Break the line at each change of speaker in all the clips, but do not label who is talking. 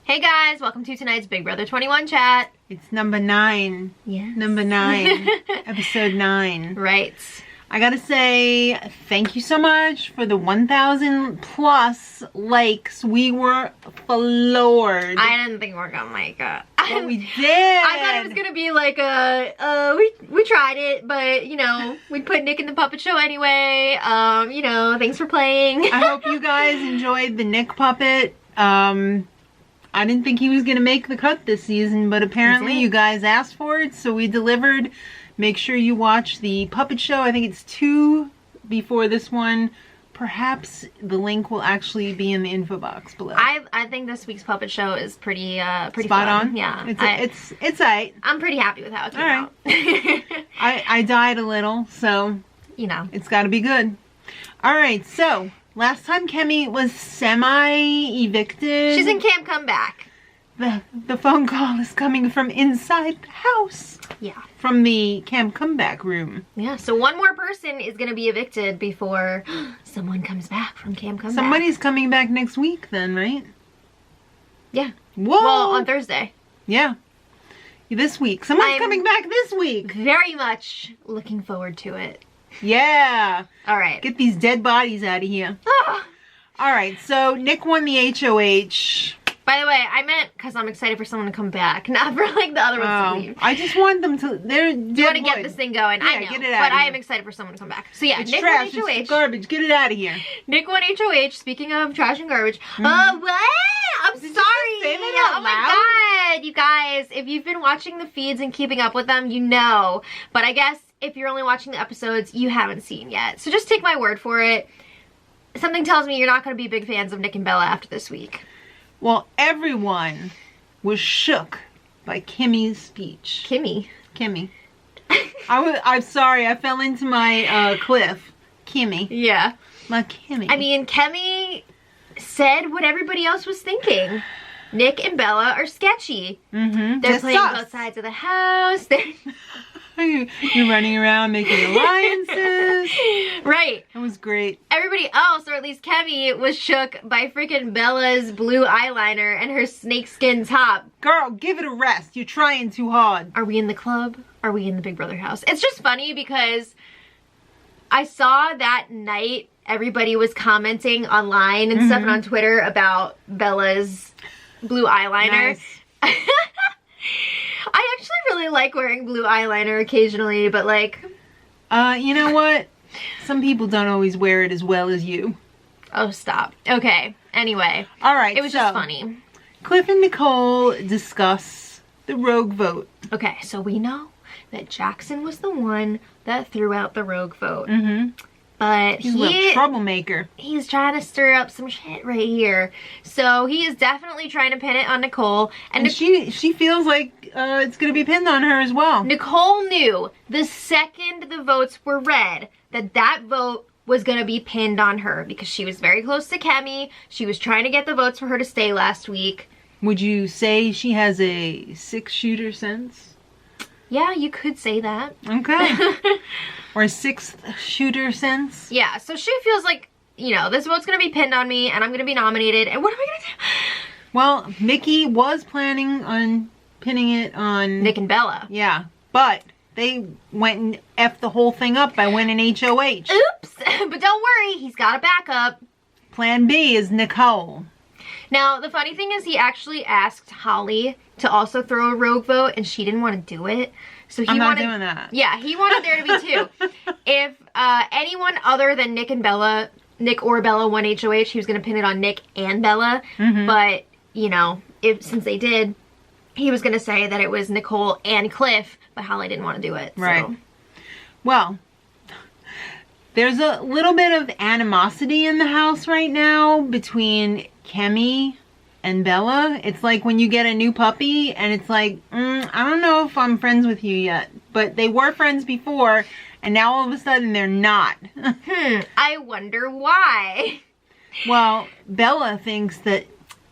Hey guys, welcome to tonight's Big Brother 21 chat.
It's number 9.
Yes.
Number 9. Episode 9.
Right.
I gotta say, thank you so much for the 1,000 plus likes. We were floored.
I didn't think we were gonna make it.
But we did.
I thought it was gonna be like we tried it, but you know, we'd put Nick in the puppet show anyway. You know, thanks for playing.
I hope you guys enjoyed the Nick puppet. I didn't think he was gonna make the cut this season, but apparently you guys asked for it, so we delivered. Make sure you watch the puppet show. I think it's 2 before this one. Perhaps the link will actually be in the info box below.
I think this week's puppet show is pretty
spot
fun.
on.
Yeah,
it's alright.
I'm pretty happy with how it came out.
I died a little, so
you know
it's got to be good. All right, so last time Kemi was semi-evicted.
She's in Camp Comeback.
The phone call is coming from inside the house.
Yeah.
From the Camp Comeback room.
Yeah, so one more person is going to be evicted before someone comes back from Camp Comeback.
Somebody's coming back next week then, right?
Yeah.
Whoa!
Well, on Thursday.
Yeah. This week. Someone's coming back this week.
Very much looking forward to it.
Yeah.
All right.
Get these dead bodies out of here.
Ah.
All right, so Nick won the HOH.
By the way, I meant because I'm excited for someone to come back, not for like the other ones to leave.
I just want them to. They're
Do you want to get this thing going?
Yeah,
I know,
get it out
but
of
I
here.
am excited for someone to come back. So yeah,
It's
Nick
trash.
won HOH.
It's garbage. Get it out of here.
Nick won HOH. Speaking of trash and garbage, what? I'm sorry.
you just say that out
Oh my god, you guys! If you've been watching the feeds and keeping up with them, you know. But I guess if you're only watching the episodes, you haven't seen yet. So just take my word for it. Something tells me you're not going to be big fans of Nick and Bella after this week.
Well, everyone was shook by Kimmy's speech.
Kimmy.
I'm sorry, I fell into my cliff. Kimmy.
Yeah.
My Kimmy.
I mean, Kemi said what everybody else was thinking. Nick and Bella are sketchy.
Mm-hmm.
They're playing both sides of the house.
You're running around making alliances.
Right.
That was great.
Everybody else, or at least Kemi, was shook by freaking Bella's blue eyeliner and her snakeskin top.
Girl, give it a rest. You're trying too hard.
Are we in the club? Are we in the Big Brother house? It's just funny because I saw that night everybody was commenting online and stuff and on Twitter about Bella's blue eyeliner.
Nice.
I actually really like wearing blue eyeliner occasionally, but like...
You know what? Some people don't always wear it as well as you.
Oh, stop. Okay. Anyway.
All right.
It was just funny.
Cliff and Nicole discuss the rogue vote.
Okay, so we know that Jackson was the one that threw out the rogue vote. But
He's a little troublemaker.
He's trying to stir up some shit right here. So he is definitely trying to pin it on Nicole. And
she feels like it's going to be pinned on her as well.
Nicole knew the second the votes were read that vote was going to be pinned on her because she was very close to Kemi. She was trying to get the votes for her to stay last week.
Would you say she has a 6-shooter sense?
Yeah, you could say that.
Okay. Or a 6th shooter sense?
Yeah, so she feels like, you know, this vote's going to be pinned on me and I'm going to be nominated. And what am I going to do?
Well, Mickey was planning on pinning it on...
Nick and Bella.
Yeah, but they went and effed the whole thing up by winning HOH.
Oops! But don't worry, he's got a backup.
Plan B is Nicole.
Now, the funny thing is he actually asked Holly to also throw a rogue vote and she didn't want to do it. So he
not doing that.
Yeah, he wanted there to be 2. If anyone other than Nick or Bella won HOH, he was going to pin it on Nick and Bella. But, you know, since they did, he was going to say that it was Nicole and Cliff, but Holly didn't want to do it.
Right.
So.
Well, there's a little bit of animosity in the house right now between Kemi and Bella. It's like when you get a new puppy and it's like, I don't know if I'm friends with you yet. But they were friends before and now all of a sudden they're not.
I wonder why.
Well, Bella thinks that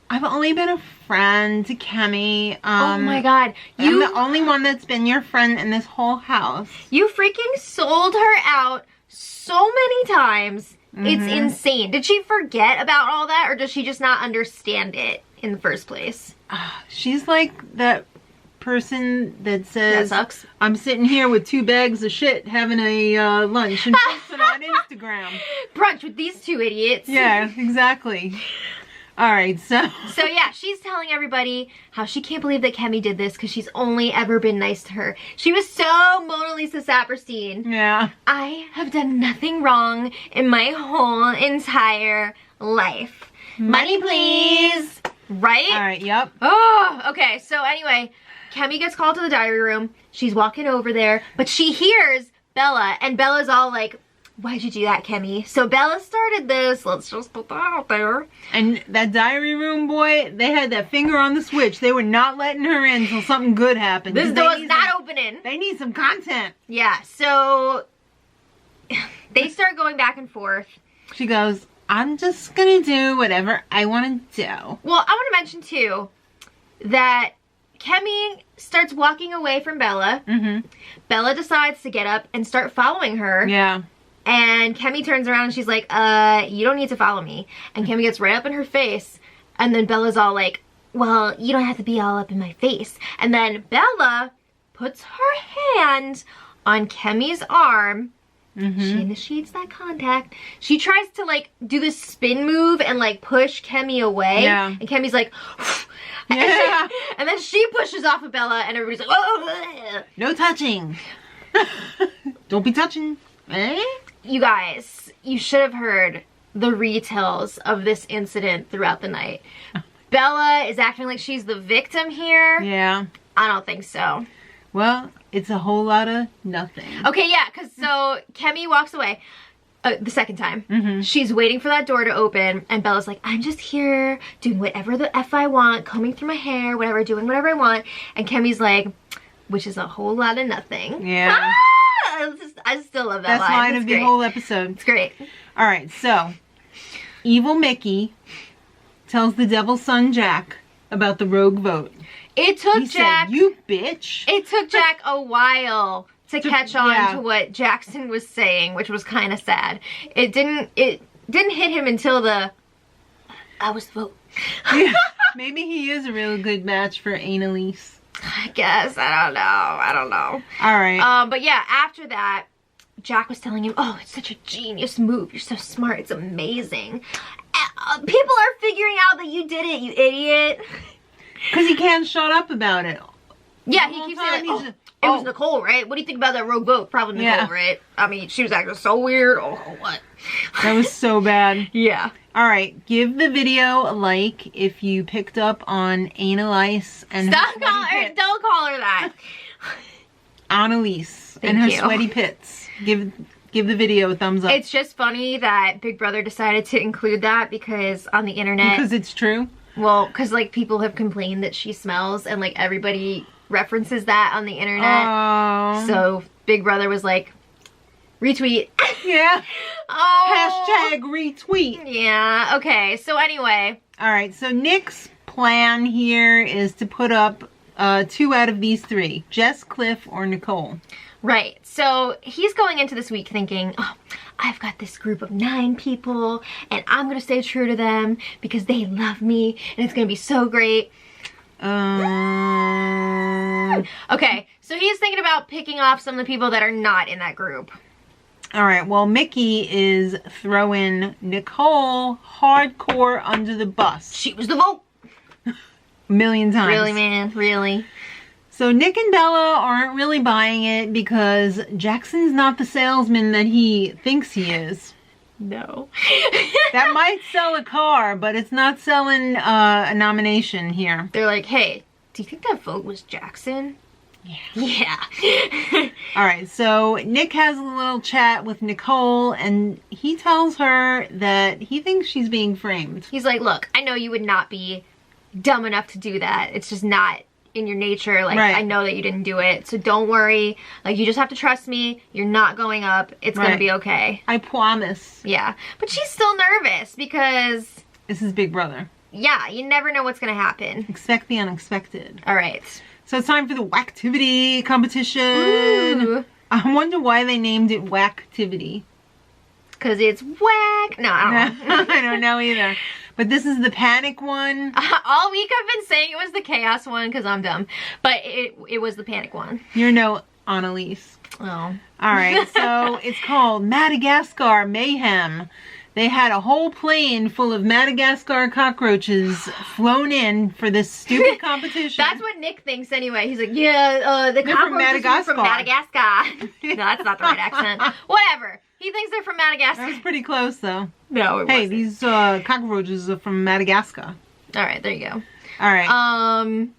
I've only been a friend to Kemi.
Oh my god.
I'm the only one that's been your friend in this whole house.
You freaking sold her out so many times. It's insane. Did she forget about all that or does she just not understand it? in the first place.
She's like that person that says,
That sucks.
I'm sitting here with 2 bags of shit having a lunch and posting on Instagram.
Brunch with these 2 idiots.
Yeah, exactly. All right, so
yeah, she's telling everybody how she can't believe that Kemi did this because she's only ever been nice to her. She was so Mona Lisa Saperstein.
Yeah.
I have done nothing wrong in my whole entire life. Money, please. Right?
All right, yep.
Oh, okay. So anyway, Kemi gets called to the diary room. She's walking over there, but she hears Bella, and Bella's all like, why'd you do that, Kemi? So Bella started this. Let's just put that out there.
And that diary room, boy, they had that finger on the switch. They were not letting her in until something good happened.
This door's not opening.
They need some content.
Yeah, so they start going back and forth.
She goes, I'm just gonna do whatever I want to do.
Well, I want to mention, too, that Kemi starts walking away from Bella.
Mm-hmm.
Bella decides to get up and start following her.
Yeah.
And Kemi turns around and she's like, you don't need to follow me. And Kemi gets right up in her face. And then Bella's all like, well, you don't have to be all up in my face. And then Bella puts her hand on Kemi's arm.
Mm-hmm.
She initiates that contact. She tries to like do this spin move and like push Kemi away.
Yeah.
And Kemi's like,
yeah.
and then she pushes off of Bella and everybody's like, oh.
No touching. Don't be touching. Eh?
You guys, you should have heard the retells of this incident throughout the night. Bella is acting like she's the victim here.
Yeah.
I don't think so.
Well, it's a whole lot of nothing.
Okay, yeah, because so Kemi walks away the second time.
Mm-hmm.
She's waiting for that door to open, and Bella's like, I'm just here doing whatever the F I want, combing through my hair, whatever, doing whatever I want. And Kemi's like, which is a whole lot of nothing.
Yeah.
I still love that
Best line of the whole episode.
It's great.
All right, so evil Mickey tells the devil's son Jack about the rogue vote.
It took
He
Jack.
said, you bitch.
It took Jack a while to catch on
yeah.
to what Jackson was saying, which was kind of sad. It didn't hit him until I was the vote.
Yeah, maybe he is a really good match for Annalise.
I guess. I don't know.
All right.
But yeah, after that, Jack was telling him, oh, it's such a genius move. You're so smart. It's amazing. People are figuring out that you did it, you idiot.
Because he can't shut up about it.
Yeah, he keeps saying, like, it was Nicole, right? What do you think about that rogue vote? Probably Nicole,
Yeah.
right? I mean, she was acting so weird. Oh, what?
That was so bad.
Yeah.
All right, give the video a like if you picked up on Annalise and
Stop
her sweaty
calling her,
pits.
don't call her that.
Annalise and
Thank
her
you.
sweaty pits. Give the video a thumbs up.
It's just funny that Big Brother decided to include that because on the internet,
because it's true.
well, because like people have complained that she smells and like everybody references that on the internet.
Oh.
So Big Brother was like, retweet.
Yeah.
Oh.
Hashtag retweet.
Yeah, okay. So anyway.
All right, so Nick's plan here is to put up 2 out of these 3. Jess, Cliff, or Nicole.
Right. So he's going into this week thinking, oh, I've got this group of 9 people and I'm going to stay true to them because they love me and it's going to be so great. Okay, so he's thinking about picking off some of the people that are not in that group.
All right, well, Mickey is throwing Nicole hardcore under the bus.
She was the vote.
A million times.
Really, man? Really?
So Nick and Bella aren't really buying it because Jackson's not the salesman that he thinks he is.
No.
That might sell a car, but it's not selling a nomination here.
They're like, hey, do you think that vote was Jackson? Yeah.
All right, so Nick has a little chat with Nicole, and he tells her that he thinks she's being framed.
He's like, look, I know you would not be dumb enough to do that. It's just not in your nature. Like,
right.
I know that you didn't do it, so don't worry. Like, you just have to trust me. You're not going up. It's
Right.
gonna be okay.
I promise.
Yeah. But she's still nervous because,
This is Big Brother.
yeah, you never know what's gonna happen.
Expect the unexpected.
All right.
So it's time for the Whacktivity competition.
Ooh.
I wonder why they named it Whacktivity.
Because it's whack. No, I don't know.
I don't know either. But this is the panic one.
All week I've been saying it was the chaos one because I'm dumb. But it was the panic one.
You're no Annalise.
Oh.
Alright, so it's called Madagascar Mayhem. They had a whole plane full of Madagascar cockroaches flown in for this stupid competition.
That's what Nick thinks anyway. He's like, yeah, the cockroaches are from Madagascar. No, that's not the right accent. Whatever. He thinks they're from Madagascar.
That was pretty close, though.
No, it wasn't.
Hey, these cockroaches are from Madagascar.
Alright, there you go.
Alright.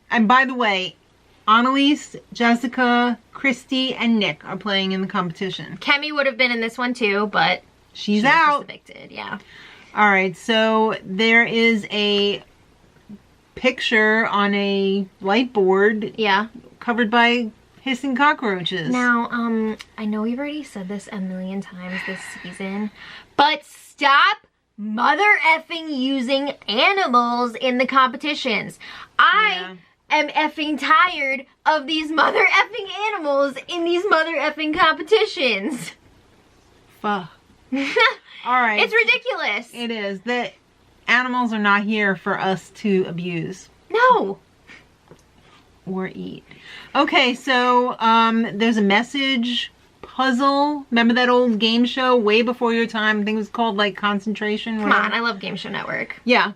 And by the way, Annalise, Jessica, Christy, and Nick are playing in the competition.
Kemi would have been in this one too, but
she's out.
Just evicted, yeah.
Alright, so there is a picture on a light board.
Yeah.
Covered by hissing cockroaches.
Now, I know we've already said this a million times this season, but stop mother effing using animals in the competitions. I am effing tired of these mother effing animals in these mother effing competitions.
Fuck. Alright.
It's ridiculous.
It is. That animals are not here for us to abuse.
No.
Or eat. Okay, so there's a message puzzle. Remember that old game show way before your time? I think it was called like Concentration.
Come on, I love Game Show Network.
Yeah.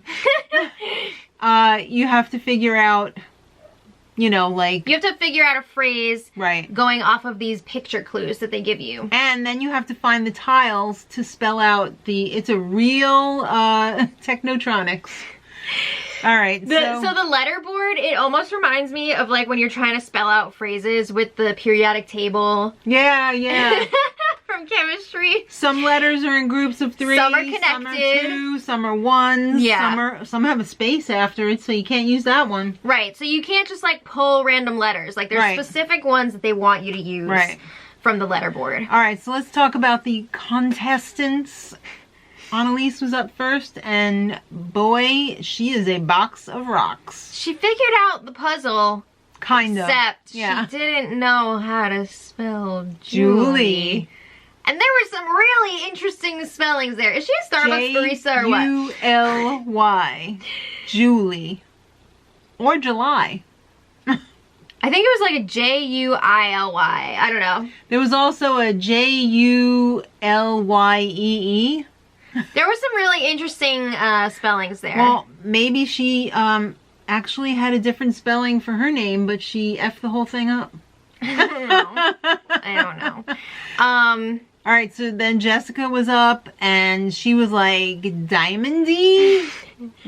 You have to figure out, you know, like...
You have to figure out a phrase
right.
going off of these picture clues that they give you.
And then you have to find the tiles to spell out the... It's a real Technotronics. Alright,
so the letter board, it almost reminds me of like when you're trying to spell out phrases with the periodic table.
Yeah, yeah.
From chemistry.
Some letters are in groups of 3.
Some are connected.
Some are 2. Some are 1s.
Yeah.
Some have a space after it, so you can't use that one.
Right, so you can't just like pull random letters. Like there's specific ones that they want you to use from the letter board.
Alright, so let's talk about the contestants. Annalise was up first, and boy, she is a box of rocks.
She figured out the puzzle.
Kind of.
Except she didn't know how to spell Julie. And there were some really interesting spellings there. Is she a Starbucks barista or what?
July. Julie. Or July.
I think it was like a Juily. I don't know.
There was also a Julyee.
There were some really interesting spellings there.
Well, maybe she actually had a different spelling for her name, but she effed the whole thing up.
I don't know.
Alright, so then Jessica was up, and she was like, Diamondy?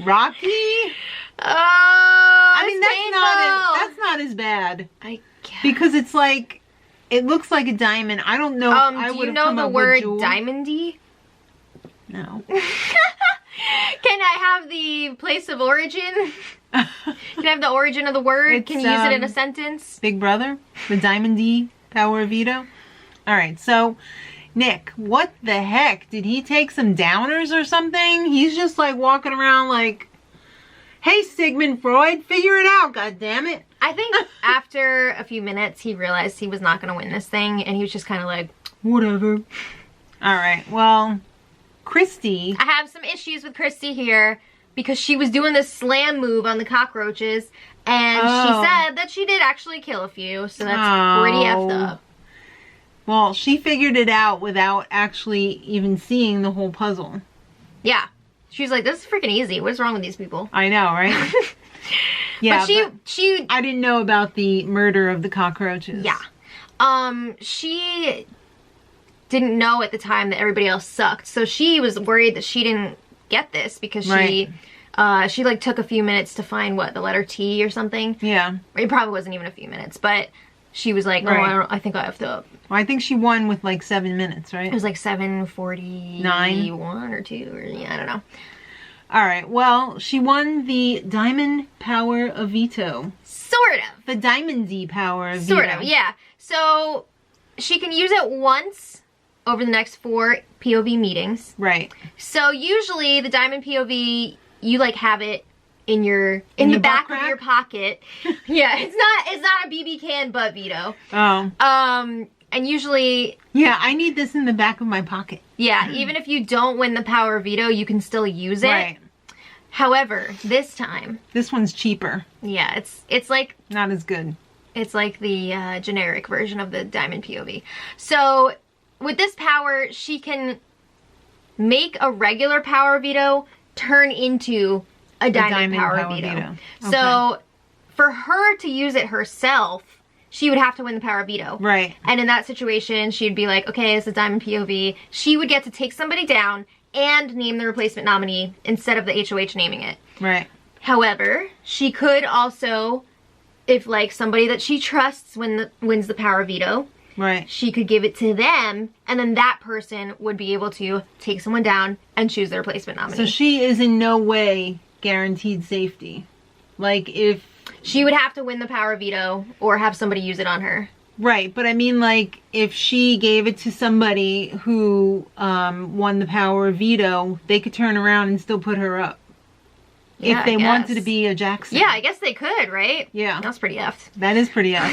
Rocky?
Oh,
I mean, that's not as bad.
I guess.
Because it's like, it looks like a diamond. I don't know.
Do you know the word diamondy?
No.
Can I have the place of origin? Can I have the origin of the word? Can you use it in a sentence?
Big Brother? The Diamond power of veto? Alright, so Nick, what the heck? Did he take some downers or something? He's just like walking around like, hey Sigmund Freud, figure it out, goddammit.
I think after a few minutes he realized he was not going to win this thing, and he was just kind of like,
whatever. Alright, well... Christy.
I have some issues with Christy here because she was doing this slam move on the cockroaches, and she said that she did actually kill a few, so that's pretty effed up.
Well, she figured it out without actually even seeing the whole puzzle.
Yeah. She was like, this is freaking easy. What is wrong with these people?
I know, right? Yeah,
but she
I didn't know about the murder of the cockroaches.
Yeah. She didn't know at the time that everybody else sucked, so she was worried that she didn't get this because she like took a few minutes to find the letter T or something. Yeah. It probably wasn't even a few minutes, but she was like, I think I have to.
Well, I think she won with like 7 minutes, right?
It was like 7:41 or 2 or I don't know.
All right. Well, she won the Diamond Power of Veto.
Sort of.
The Diamond Power of Veto.
Sort of. Yeah. So she can use it once over the next 4 POV meetings. Right. So usually the Diamond POV, you like have it in the back of your pocket. Yeah, it's not a BB can butt veto. Oh. And usually...
Yeah, I need this in the back of my pocket.
Yeah, even if you don't win the power veto, you can still use it. Right. However, this time,
This one's cheaper.
yeah, it's like
Not as good.
it's like the generic version of the diamond POV. So with this power, she can make a regular power veto turn into a diamond power veto.
Okay.
So for her to use it herself, she would have to win the power veto.
Right.
And in that situation, she'd be like, okay, it's a diamond POV. She would get to take somebody down and name the replacement nominee instead of the HOH naming it.
Right.
However, she could also, if like somebody that she trusts wins the power veto,
Right.
she could give it to them, and then that person would be able to take someone down and choose their replacement nominee.
So she is in no way guaranteed safety. Like if...
She would have to win the power veto or have somebody use it on her.
Right, but I mean, like, if she gave it to somebody who won the power veto, they could turn around and still put her up.
Yeah,
if they
I
wanted
guess.
to be a Jackson.
Yeah, I guess they could, right?
Yeah.
That's pretty effed.
That is pretty up.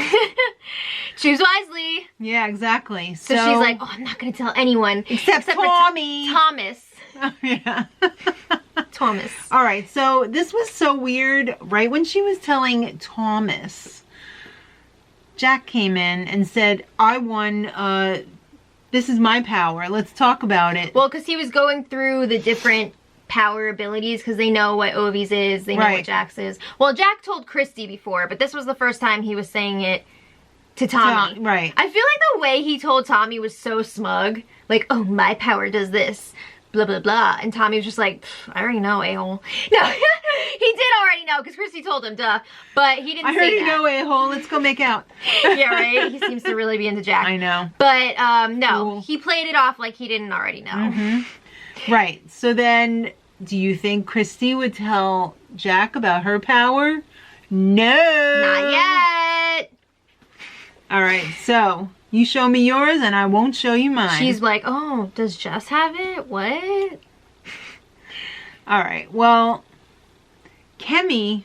Choose wisely.
Yeah, exactly.
So she's like, oh, I'm not going to tell anyone.
Except
for
Tommy.
Thomas.
Yeah.
Thomas.
All right, so this was so weird. Right when she was telling Thomas, Jack came in and said, I won, this is my power. Let's talk about it.
Well, because he was going through the different power abilities because they know what Ovi's is. They know
Right.
what Jack's is. Well, Jack told Christy before, but this was the first time he was saying it to Tommy.
Right.
I feel like the way he told Tommy was so smug. Like, oh, my power does this. Blah, blah, blah. And Tommy was just like, I already know, a-hole. No, he did already know because Christy told him, duh. But he didn't
I
say
already
that.
know, a-hole. Let's go make out.
Yeah, right? He seems to really be into Jack.
I know.
But, no.
Cool.
He played it off like he didn't already know.
Mm-hmm. Right. So then, do you think Christy would tell Jack about her power? No.
Not yet.
All right. So you show me yours, and I won't show you mine.
She's like, oh, does Jess have it? What?
All right. Well, Kemi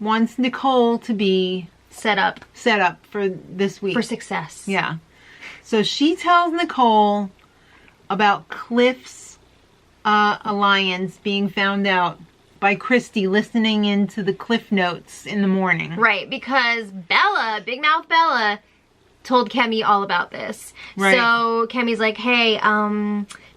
wants Nicole to be
Set up
set up for this week.
for success.
Yeah. So she tells Nicole about Cliff's alliance being found out by Christy listening into the Cliff notes in the morning.
Right, because Bella, Big Mouth Bella, told Kemi all about this.
Right.
So Kemi's like, hey,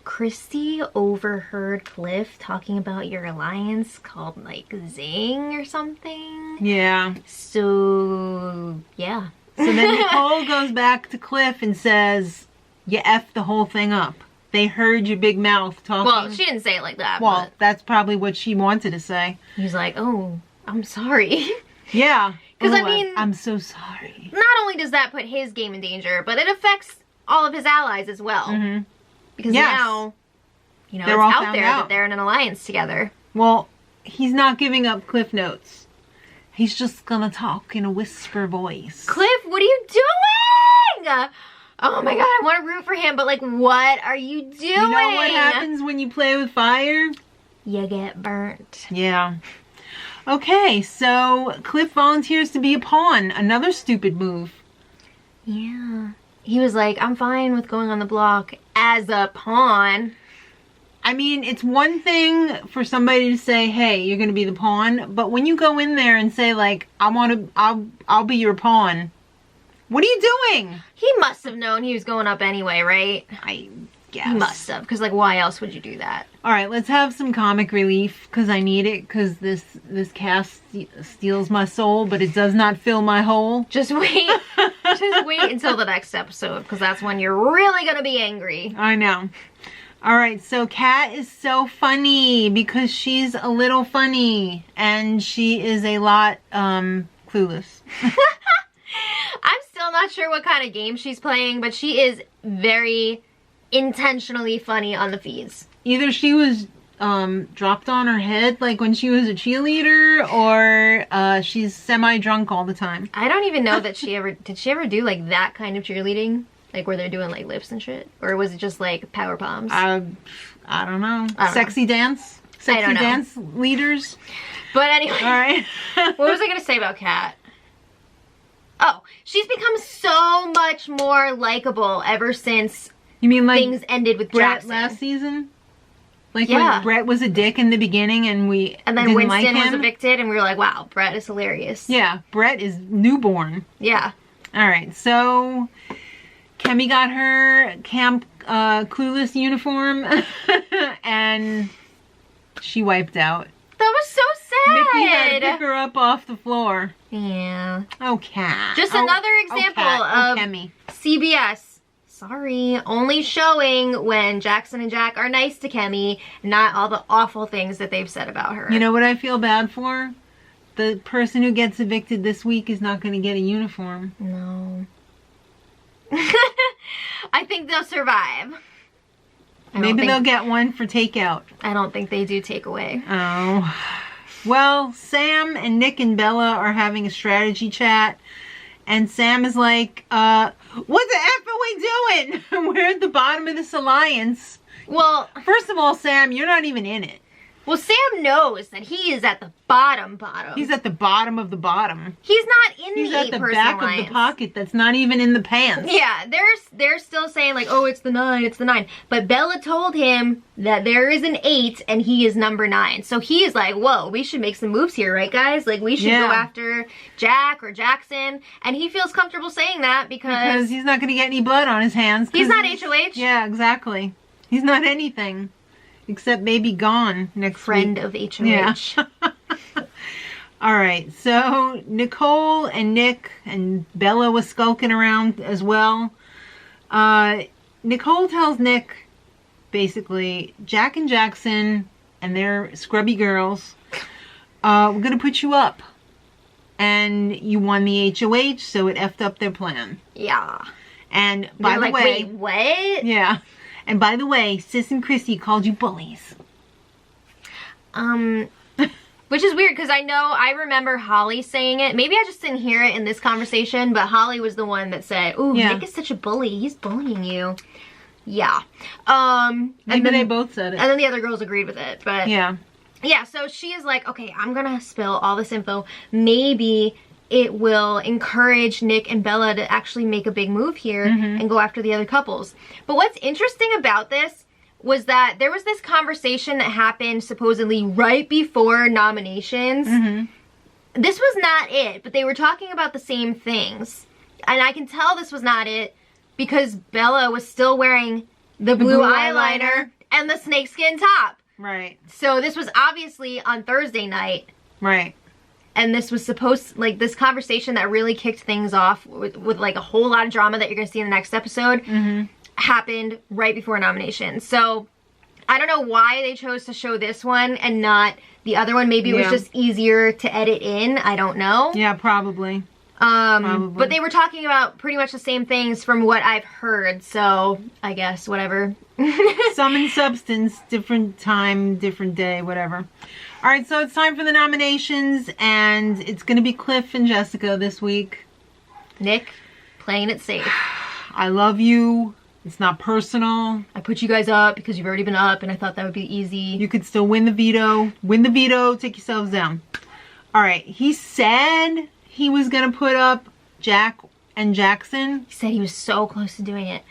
Christy overheard Cliff talking about your alliance called, like, Zing or something.
Yeah.
So, yeah.
So then Nicole goes back to Cliff and says, you effed the whole thing up. They heard your big mouth talking.
Well, she didn't say it like that.
Well,
But
that's probably what she wanted to say.
he's like, oh, I'm sorry.
Yeah.
'Cause, I
Ooh,
mean-
I'm so sorry.
Not only does that put his game in danger, but it affects all of his allies as well.
Mm-hmm.
Because
Yes.
now, you know,
They're
it's
all
out
found
there
out.
that they're in an alliance together.
Well, he's not giving up Cliff notes. He's just gonna talk in a whisper voice.
Cliff, what are you doing? Oh my god, I want to root for him, but like, what are you doing?
You know what happens when you play with fire?
You get burnt.
Yeah. Okay, so Cliff volunteers to be a pawn. Another stupid move.
Yeah. He was like, I'm fine with going on the block as a pawn.
I mean, it's one thing for somebody to say, "Hey, you're going to be the pawn," but when you go in there and say, like, I'll be your pawn," what are you doing?
He must have known he was going up anyway, right?
I guess.
He must have, because like, why else would you do that?
All right, let's have some comic relief because I need it because this cast steals my soul, but it does not fill my hole.
Just wait. Just wait until the next episode, because that's when you're really going to be angry.
I know. All right, so Kat is so funny because she's a little funny and she is a lot clueless.
I'm still not sure what kind of game she's playing, but she is very intentionally funny on the feeds.
Either she was dropped on her head like when she was a cheerleader, or she's semi-drunk all the time.
I don't even know that did she ever do like that kind of cheerleading? Like where they're doing like lifts and shit? Or was it just like power bombs?
I don't know.
I don't
Sexy dance?
I
Sexy
don't know.
dance leaders?
But anyway,
All right.
what was I gonna say about Kat? Oh, she's become so much more likable ever since
You mean like
things ended with
Brett
Jackson.
last season? Like
Yeah.
when Brett was a dick in the beginning and we
And then
didn't
Winston
like
was
him.
evicted, and we were like, wow, Brett is hilarious.
Yeah, Brett is newborn.
Yeah.
All right, so Kemi got her Camp Clueless uniform and she wiped out.
That was so
Mickey had to
sad.
pick her up off the floor.
Yeah.
Oh, Cat.
Just another example of
Kemi.
CBS. Sorry, only showing when Jackson and Jack are nice to Kemi, not all the awful things that they've said about her.
You know what I feel bad for? The person who gets evicted this week is not going to get a uniform.
No. I think they'll survive.
Maybe they'll get one for takeout.
I don't think they do takeaway.
Oh. Well, Sam and Nick and Bella are having a strategy chat. And Sam is like, what the F are we doing? We're at the bottom of this alliance.
Well,
First of all, Sam, you're not even in it.
Sam knows that he is at the bottom.
He's at the bottom of the bottom.
He's not in
He's
the
at the
8-person
back
alliance.
of the pocket that's not even in the pants.
Yeah, they're still saying like, oh, it's the 9, it's the 9. But Bella told him that there is an 8 and he is number 9. So he is like, whoa, we should make some moves here, right, guys? Like, we should go after Jack or Jackson. And he feels comfortable saying that because
he's not going to get any blood on his hands.
He's not HOH.
Yeah, exactly. He's not anything. Except maybe gone next
friend
week.
of HOH.
Yeah. All right, so Nicole and Nick and Bella was skulking around as well. Nicole tells Nick, basically, Jack and Jackson and their scrubby girls, we're going to put you up. And you won the HOH, so it effed up their plan.
Yeah.
And by the way...
wait, what?
Yeah. And by the way, Sis and Chrissy called you bullies.
Which is weird because I remember Holly saying it. Maybe I just didn't hear it in this conversation, but Holly was the one that said, ooh, Nick is such a bully. He's bullying you. Yeah.
Maybe
and then
they both said it.
And then the other girls agreed with it. But
yeah.
Yeah, so she is like, okay, I'm going to spill all this info. Maybe it will encourage Nick and Bella to actually make a big move here and go after the other couples. But what's interesting about this was that there was this conversation that happened supposedly right before nominations. This was not it, but they were talking about the same things. And I can tell this was not it because Bella was still wearing the blue eyeliner and the snakeskin top.
Right.
So this was obviously on Thursday night.
Right.
And this was supposed, like, this conversation that really kicked things off with like a whole lot of drama that you're going to see in the next episode happened right before nomination. So I don't know why they chose to show this one and not the other one. Maybe it was just easier to edit in. I don't know.
Yeah, probably.
But they were talking about pretty much the same things from what I've heard. So I guess whatever.
Sum and substance, different time, different day, whatever. All right, so it's time for the nominations, and it's going to be Cliff and Jessica this week.
Nick, playing it safe.
I love you. It's not personal.
I put you guys up because you've already been up, and I thought that would be easy.
You could still win the veto. Win the veto, take yourselves down. All right, he said he was going to put up Jack and Jackson.
He said he was so close to doing it.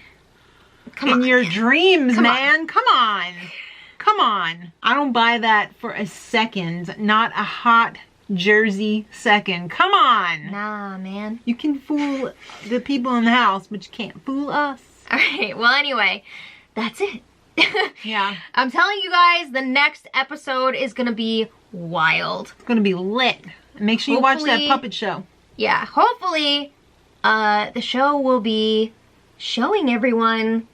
Come
in
on,
your dreams,
Come
man. Come on. Come on. I don't buy that for a second. Not a hot Jersey second. Come on.
Nah, man.
You can fool the people in the house, but you can't fool us.
All right. Well, anyway, that's it.
Yeah.
I'm telling you guys, the next episode is going to be wild.
It's going to be lit. Make sure you watch that
Hopefully-
puppet show.
Yeah. Hopefully, the show will be showing everyone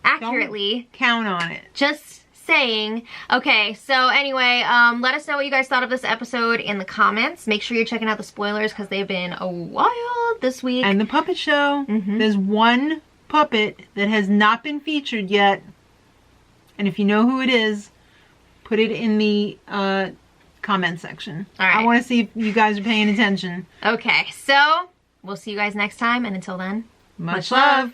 accurately.
Don't count on it.
Just saying. Okay, so anyway, let us know what you guys thought of this episode in the comments. Make sure you're checking out the spoilers because they've been wild this week.
And the puppet show. There's one puppet that has not been featured yet. And if you know who it is, put it in the comment section.
All right.
I want to see if you guys are paying attention.
Okay, so we'll see you guys next time, and until then,
Much love.